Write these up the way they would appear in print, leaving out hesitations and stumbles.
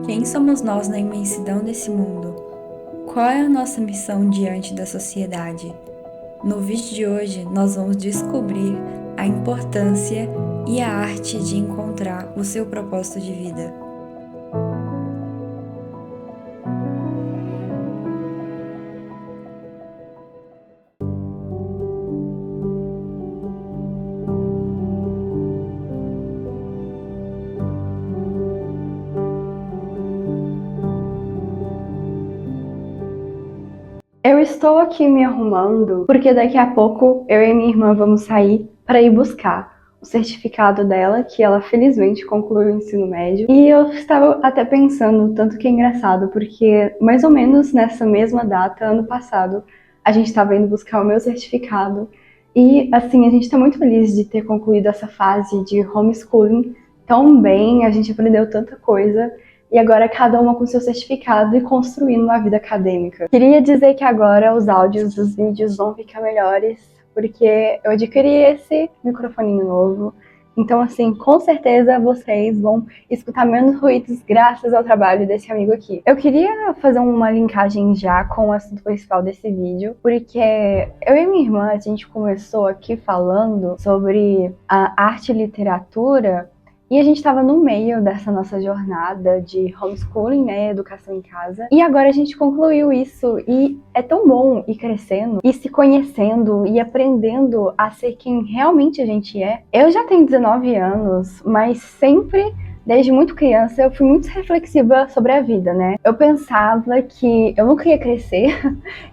Quem somos nós na imensidão desse mundo? Qual é a nossa missão diante da sociedade? No vídeo de hoje, nós vamos descobrir a importância e a arte de encontrar o seu propósito de vida. Eu estou aqui me arrumando porque daqui a pouco eu e minha irmã vamos sair para ir buscar o certificado dela, que ela felizmente concluiu o ensino médio. E eu estava até pensando, tanto que é engraçado, porque mais ou menos nessa mesma data, ano passado, a gente estava indo buscar o meu certificado. E assim, a gente está muito feliz de ter concluído essa fase de homeschooling tão bem, a gente aprendeu tanta coisa. E agora cada uma com seu certificado e construindo uma vida acadêmica. Queria dizer que agora os áudios dos vídeos vão ficar melhores, porque eu adquiri esse microfoninho novo. Então, assim, com certeza vocês vão escutar menos ruídos graças ao trabalho desse amigo aqui. Eu queria fazer uma linkagem já com o assunto principal desse vídeo, porque eu e minha irmã, a gente começou aqui falando sobre a arte e literatura. E a gente estava no meio dessa nossa jornada de homeschooling, né, educação em casa. E agora a gente concluiu isso e é tão bom ir crescendo, e se conhecendo e aprendendo a ser quem realmente a gente é. Eu já tenho 19 anos, mas sempre, desde muito criança, eu fui muito reflexiva sobre a vida, né? Eu pensava que eu nunca ia crescer,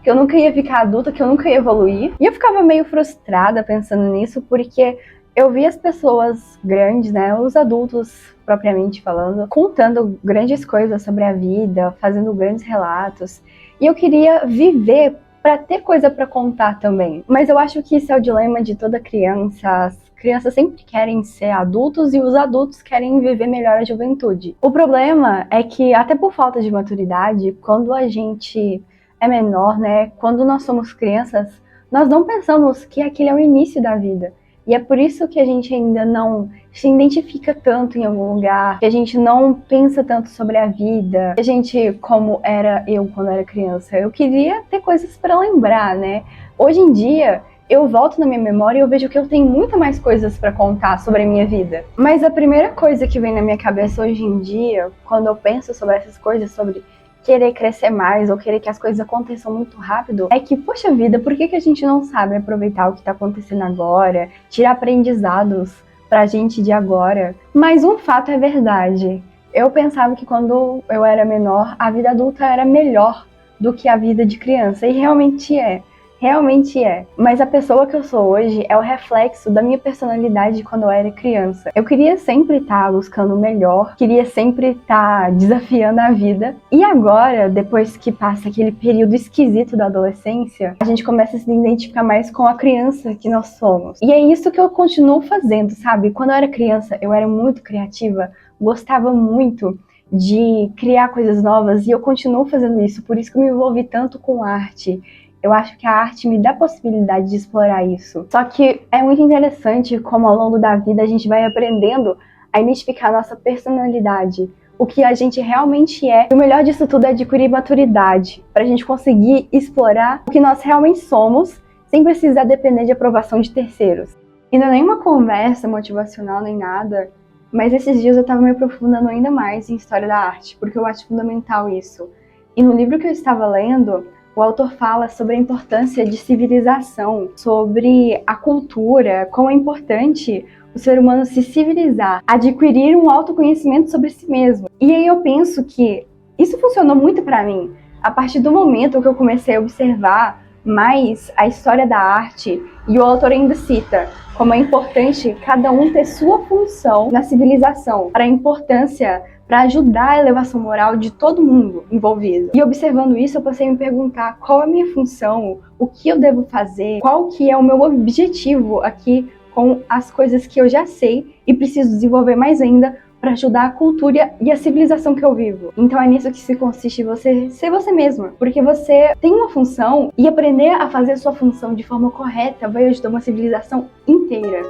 que eu nunca ia ficar adulta, que eu nunca ia evoluir. E eu ficava meio frustrada pensando nisso, porque eu vi as pessoas grandes, né, os adultos propriamente falando, contando grandes coisas sobre a vida, fazendo grandes relatos, e eu queria viver para ter coisa para contar também. Mas eu acho que esse é o dilema de toda criança. As crianças sempre querem ser adultos e os adultos querem viver melhor a juventude. O problema é que, até por falta de maturidade, quando a gente é menor, né, quando nós somos crianças, nós não pensamos que aquele é o início da vida. E é por isso que a gente ainda não se identifica tanto em algum lugar, que a gente não pensa tanto sobre a vida, que a gente, como era eu quando era criança, eu queria ter coisas para lembrar, né? Hoje em dia, eu volto na minha memória e eu vejo que eu tenho muito mais coisas para contar sobre a minha vida. Mas a primeira coisa que vem na minha cabeça hoje em dia, quando eu penso sobre essas coisas, sobre querer crescer mais ou querer que as coisas aconteçam muito rápido, é que, poxa vida, por que a gente não sabe aproveitar o que tá acontecendo agora, tirar aprendizados pra gente de agora? Mas um fato é verdade. Eu pensava que quando eu era menor, a vida adulta era melhor do que a vida de criança, e realmente é. Realmente é. Mas a pessoa que eu sou hoje é o reflexo da minha personalidade quando eu era criança. Eu queria sempre estar buscando o melhor, queria sempre estar desafiando a vida. E agora, depois que passa aquele período esquisito da adolescência, a gente começa a se identificar mais com a criança que nós somos. E é isso que eu continuo fazendo, sabe? Quando eu era criança, eu era muito criativa, gostava muito de criar coisas novas e eu continuo fazendo isso. Por isso que eu me envolvi tanto com arte. Eu acho que a arte me dá a possibilidade de explorar isso. Só que é muito interessante como ao longo da vida a gente vai aprendendo a identificar a nossa personalidade, o que a gente realmente é. E o melhor disso tudo é adquirir maturidade, para a gente conseguir explorar o que nós realmente somos, sem precisar depender de aprovação de terceiros. E não é nenhuma conversa motivacional nem nada, mas esses dias eu estava me aprofundando ainda mais em história da arte, porque eu acho fundamental isso. E no livro que eu estava lendo, o autor fala sobre a importância de civilização, sobre a cultura, como é importante o ser humano se civilizar, adquirir um autoconhecimento sobre si mesmo. E aí eu penso que isso funcionou muito para mim. A partir do momento que eu comecei a observar mais a história da arte, e o autor ainda cita como é importante cada um ter sua função na civilização, para a importância para ajudar a elevação moral de todo mundo envolvido. E observando isso, eu passei a me perguntar qual é a minha função, o que eu devo fazer, qual que é o meu objetivo aqui com as coisas que eu já sei e preciso desenvolver mais ainda para ajudar a cultura e a civilização que eu vivo. Então é nisso que se consiste você ser você mesma, porque você tem uma função e aprender a fazer a sua função de forma correta vai ajudar uma civilização inteira.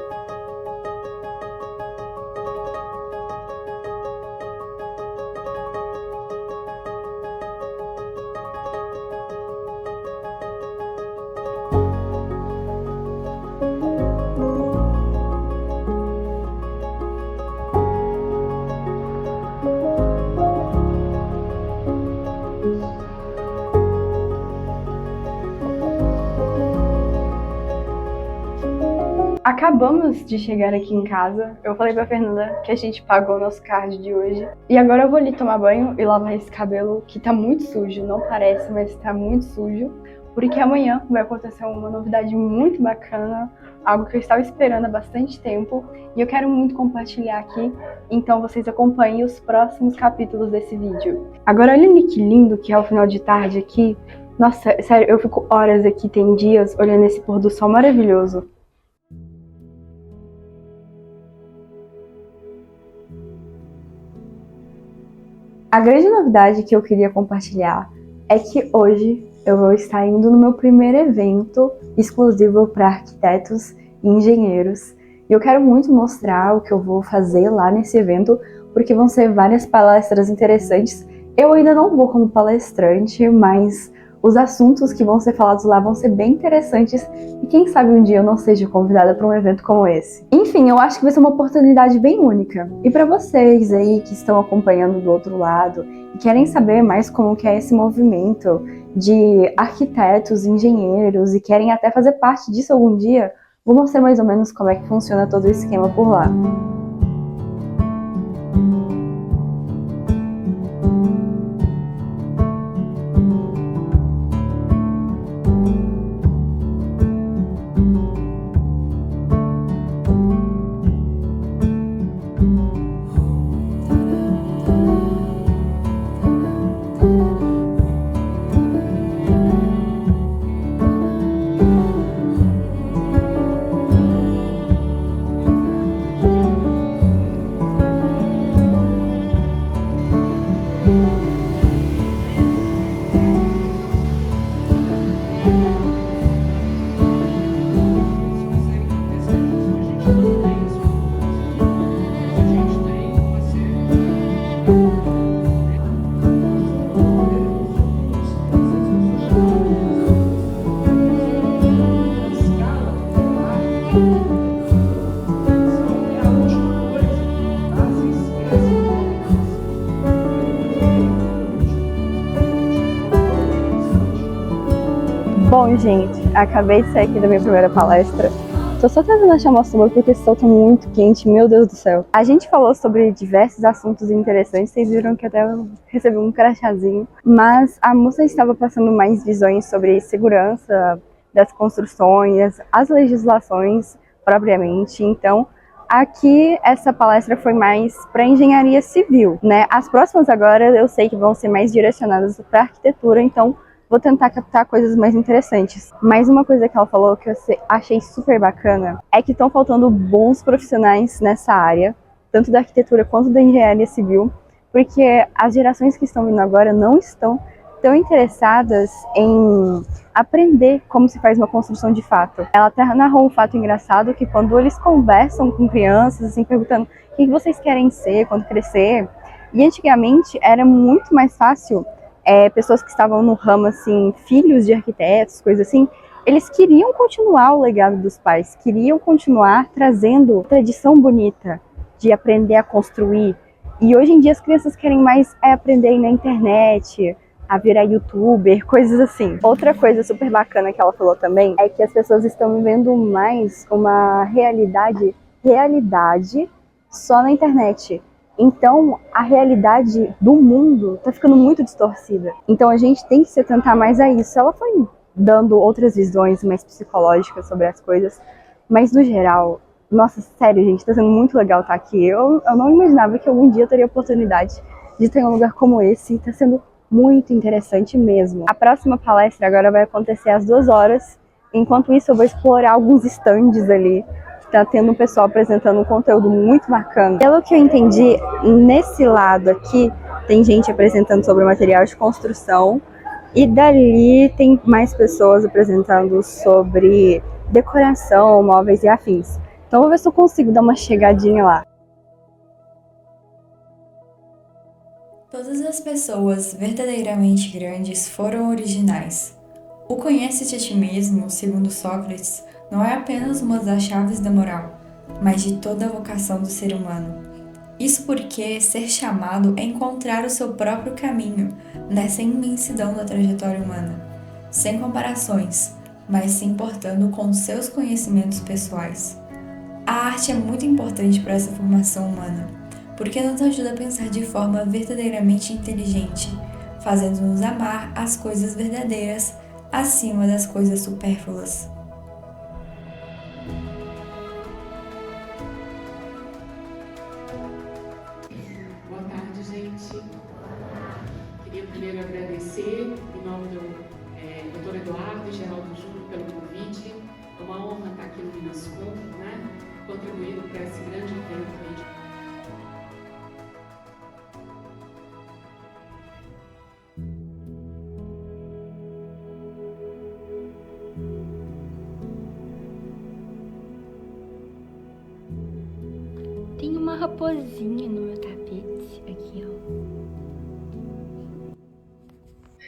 Acabamos de chegar aqui em casa. Eu falei pra Fernanda que a gente pagou o nosso card de hoje. E agora eu vou ali tomar banho e lavar esse cabelo que tá muito sujo. Não parece, mas tá muito sujo. Porque amanhã vai acontecer uma novidade muito bacana, algo que eu estava esperando há bastante tempo e eu quero muito compartilhar aqui, então vocês acompanhem os próximos capítulos desse vídeo. Agora olha que lindo que é o final de tarde aqui. Nossa, sério, eu fico horas aqui, tem dias, olhando esse pôr do sol maravilhoso. A grande novidade que eu queria compartilhar é que hoje eu vou estar indo no meu primeiro evento exclusivo para arquitetos e engenheiros. E eu quero muito mostrar o que eu vou fazer lá nesse evento, porque vão ser várias palestras interessantes. Eu ainda não vou como palestrante, mas os assuntos que vão ser falados lá vão ser bem interessantes e quem sabe um dia eu não seja convidada para um evento como esse. Enfim, eu acho que vai ser uma oportunidade bem única. E para vocês aí que estão acompanhando do outro lado e querem saber mais como que é esse movimento de arquitetos, engenheiros e querem até fazer parte disso algum dia, vou mostrar mais ou menos como é que funciona todo o esquema por lá. Bom, gente, acabei de sair aqui da minha primeira palestra. Tô só tentando achar uma sombra porque esse sol tá muito quente, meu Deus do céu. A gente falou sobre diversos assuntos interessantes, vocês viram que até eu recebi um crachazinho. Mas a moça estava passando mais visões sobre segurança das construções, as legislações propriamente. Então, aqui essa palestra foi mais para engenharia civil, né? As próximas agora eu sei que vão ser mais direcionadas para arquitetura, então vou tentar captar coisas mais interessantes. Mas uma coisa que ela falou que eu achei super bacana é que estão faltando bons profissionais nessa área, tanto da arquitetura quanto da engenharia civil, porque as gerações que estão vindo agora não estão tão interessadas em aprender como se faz uma construção de fato. Ela até narrou um fato engraçado que quando eles conversam com crianças, assim, perguntando o que vocês querem ser quando crescer, e antigamente era muito mais fácil pessoas que estavam no ramo, assim, filhos de arquitetos, coisas assim, eles queriam continuar o legado dos pais, queriam continuar trazendo tradição bonita de aprender a construir. E hoje em dia as crianças querem mais aprender na internet, a virar youtuber, coisas assim. Outra coisa super bacana que ela falou também é que as pessoas estão vivendo mais uma realidade só na internet. Então, a realidade do mundo tá ficando muito distorcida. Então, a gente tem que se atentar mais a isso. Ela foi dando outras visões mais psicológicas sobre as coisas, mas no geral, nossa, sério, gente, tá sendo muito legal estar aqui. Eu não imaginava que algum dia eu teria a oportunidade de ter um lugar como esse. Tá sendo muito interessante mesmo. A próxima palestra agora vai acontecer às 2 horas. Enquanto isso, eu vou explorar alguns stands ali. Tá tendo um pessoal apresentando um conteúdo muito bacana. Pelo que eu entendi, nesse lado aqui tem gente apresentando sobre material de construção e dali tem mais pessoas apresentando sobre decoração, móveis e afins. Então vou ver se eu consigo dar uma chegadinha lá. Todas as pessoas verdadeiramente grandes foram originais. O conhece-te a ti mesmo, segundo Sócrates, não é apenas uma das chaves da moral, mas de toda a vocação do ser humano. Isso porque ser chamado é encontrar o seu próprio caminho nessa imensidão da trajetória humana, sem comparações, mas se importando com seus conhecimentos pessoais. arte é muito importante para essa formação humana, porque nos ajuda a pensar de forma verdadeiramente inteligente, fazendo-nos amar as coisas verdadeiras acima das coisas supérfluas. Boa tarde, gente. Queria primeiro agradecer em nome do Dr. Eduardo e Geraldo Júnior pelo convite. É uma honra estar aqui no Minascom, né? Contribuindo para esse grande evento aí. Tem uma raposinha no meu tapete aqui, ó.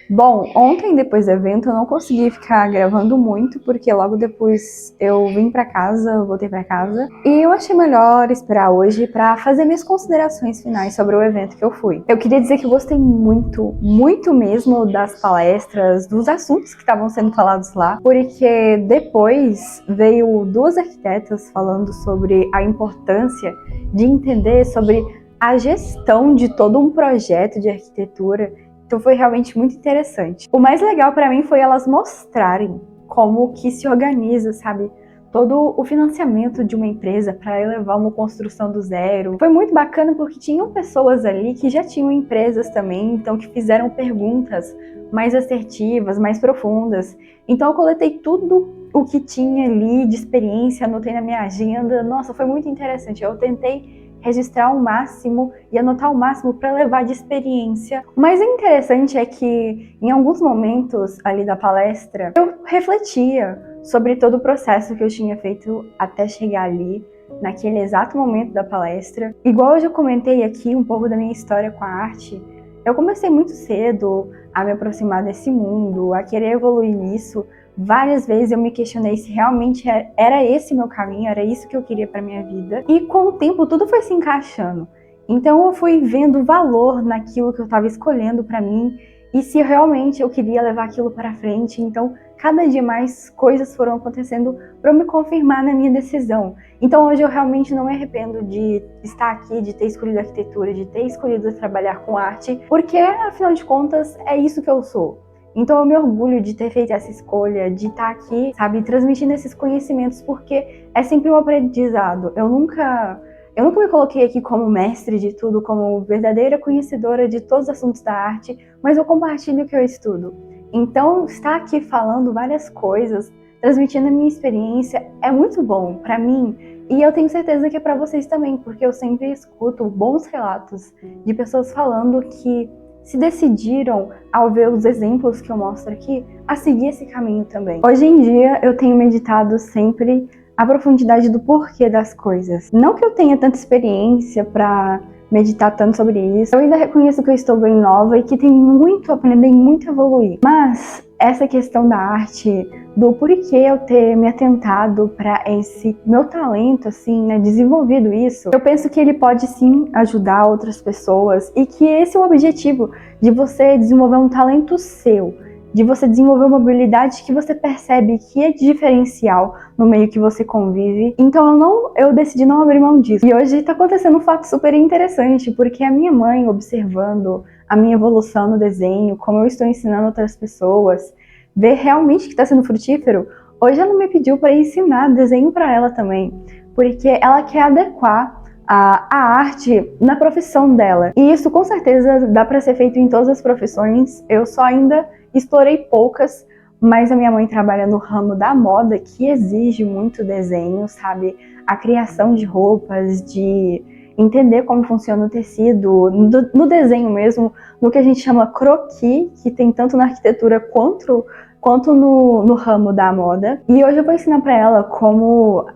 Bom, ontem depois do evento eu não consegui ficar gravando muito, porque logo depois eu vim pra casa, voltei pra casa, e eu achei melhor esperar hoje pra fazer minhas considerações finais sobre o evento que eu fui. Eu queria dizer que eu gostei muito, muito mesmo das palestras, dos assuntos que estavam sendo falados lá, porque depois veio duas arquitetas falando sobre a importância de entender sobre a gestão de todo um projeto de arquitetura. Então foi realmente muito interessante. O mais legal para mim foi elas mostrarem como que se organiza, sabe? Todo o financiamento de uma empresa para elevar uma construção do zero. Foi muito bacana porque tinham pessoas ali que já tinham empresas também, então que fizeram perguntas mais assertivas, mais profundas. Então eu coletei tudo o que tinha ali de experiência, anotei na minha agenda. Nossa, foi muito interessante. Eu tentei registrar o máximo e anotar o máximo para levar de experiência. O mais interessante é que em alguns momentos ali da palestra eu refletia sobre todo o processo que eu tinha feito até chegar ali, naquele exato momento da palestra. Igual eu já comentei aqui um pouco da minha história com a arte, eu comecei muito cedo a me aproximar desse mundo, a querer evoluir nisso. Várias vezes eu me questionei se realmente era esse meu caminho, era isso que eu queria para minha vida. E com o tempo tudo foi se encaixando. Então eu fui vendo valor naquilo que eu estava escolhendo para mim e se realmente eu queria levar aquilo para frente. Então cada dia mais coisas foram acontecendo para eu me confirmar na minha decisão. Então hoje eu realmente não me arrependo de estar aqui, de ter escolhido arquitetura, de ter escolhido trabalhar com arte, porque afinal de contas é isso que eu sou. Então eu me orgulho de ter feito essa escolha, de estar aqui, sabe, transmitindo esses conhecimentos, porque é sempre um aprendizado. Eu nunca me coloquei aqui como mestre de tudo, como verdadeira conhecedora de todos os assuntos da arte, mas eu compartilho o que eu estudo. Então estar aqui falando várias coisas, transmitindo a minha experiência, é muito bom para mim. E eu tenho certeza que é para vocês também, porque eu sempre escuto bons relatos de pessoas falando que se decidiram, ao ver os exemplos que eu mostro aqui, a seguir esse caminho também. Hoje em dia, eu tenho meditado sempre a profundidade do porquê das coisas. Não que eu tenha tanta experiência para meditar tanto sobre isso, eu ainda reconheço que eu estou bem nova e que tem muito a aprender e muito a evoluir. Mas essa questão da arte, do porquê eu ter me atentado para esse meu talento, assim, né, desenvolvido isso, eu penso que ele pode sim ajudar outras pessoas e que esse é o objetivo de você desenvolver um talento seu, de você desenvolver uma habilidade que você percebe que é diferencial no meio que você convive. Então eu decidi não abrir mão disso. E hoje está acontecendo um fato super interessante, porque a minha mãe, observando a minha evolução no desenho, como eu estou ensinando outras pessoas, ver realmente que está sendo frutífero, hoje ela me pediu para ensinar desenho para ela também, porque ela quer adequar a arte na profissão dela. E isso com certeza dá para ser feito em todas as profissões. Eu só ainda explorei poucas, mas a minha mãe trabalha no ramo da moda, que exige muito desenho, sabe? A criação de roupas, de entender como funciona o tecido, no desenho mesmo, no que a gente chama croquis, que tem tanto na arquitetura quanto no ramo da moda. E hoje eu vou ensinar para ela como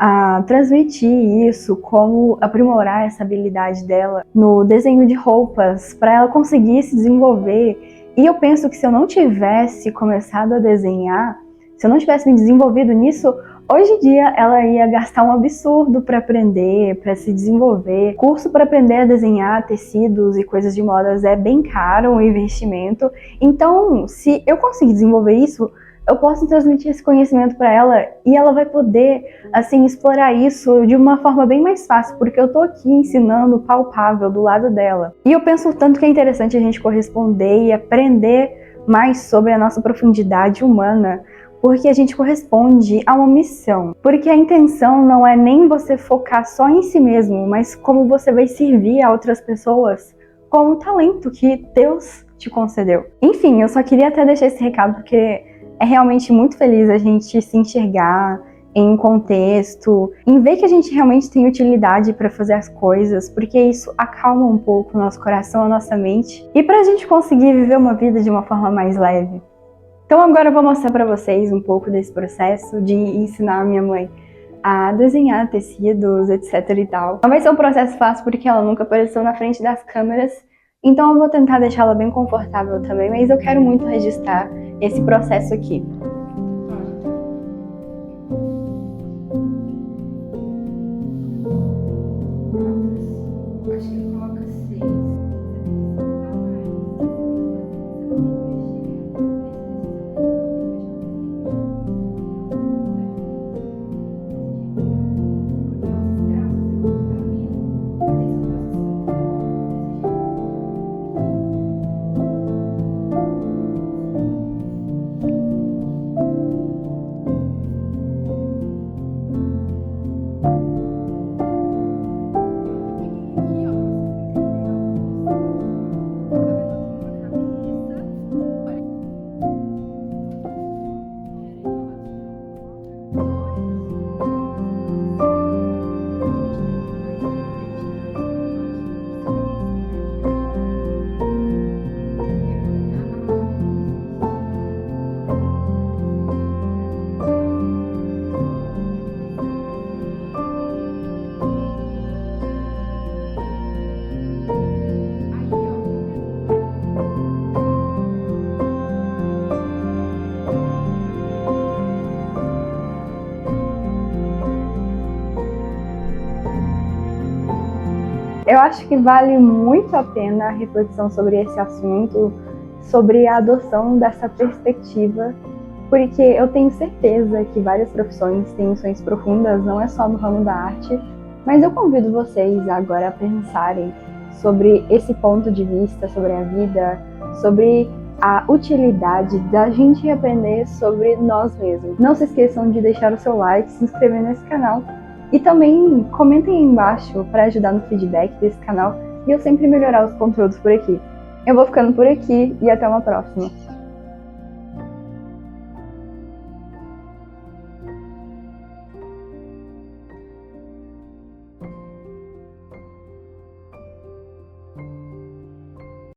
transmitir isso, como aprimorar essa habilidade dela no desenho de roupas, para ela conseguir se desenvolver. E eu penso que se eu não tivesse começado a desenhar, se eu não tivesse me desenvolvido nisso, hoje em dia ela ia gastar um absurdo para aprender, para se desenvolver. Curso para aprender a desenhar tecidos e coisas de modas é bem caro, um investimento. Então, se eu conseguir desenvolver isso, eu posso transmitir esse conhecimento para ela e ela vai poder, assim, explorar isso de uma forma bem mais fácil, porque eu tô aqui ensinando palpável do lado dela. E eu penso tanto que é interessante a gente corresponder e aprender mais sobre a nossa profundidade humana, porque a gente corresponde a uma missão. Porque a intenção não é nem você focar só em si mesmo, mas como você vai servir a outras pessoas com o talento que Deus te concedeu. Enfim, eu só queria até deixar esse recado porque é realmente muito feliz a gente se enxergar em um contexto, em ver que a gente realmente tem utilidade para fazer as coisas, porque isso acalma um pouco o nosso coração, a nossa mente, e para a gente conseguir viver uma vida de uma forma mais leve. Então agora eu vou mostrar para vocês um pouco desse processo de ensinar a minha mãe a desenhar tecidos, etc e tal. Não vai ser um processo fácil porque ela nunca apareceu na frente das câmeras, então eu vou tentar deixar ela bem confortável também, mas eu quero muito registrar esse processo aqui. Acho que ele coloca 6. Eu acho que vale muito a pena a reflexão sobre esse assunto, sobre a adoção dessa perspectiva, porque eu tenho certeza que várias profissões têm missões profundas, não é só no ramo da arte, mas eu convido vocês agora a pensarem sobre esse ponto de vista, sobre a vida, sobre a utilidade da gente aprender sobre nós mesmos. Não se esqueçam de deixar o seu like, se inscrever nesse canal e também comentem aí embaixo para ajudar no feedback desse canal e eu sempre melhorar os conteúdos por aqui. Eu vou ficando por aqui e até uma próxima.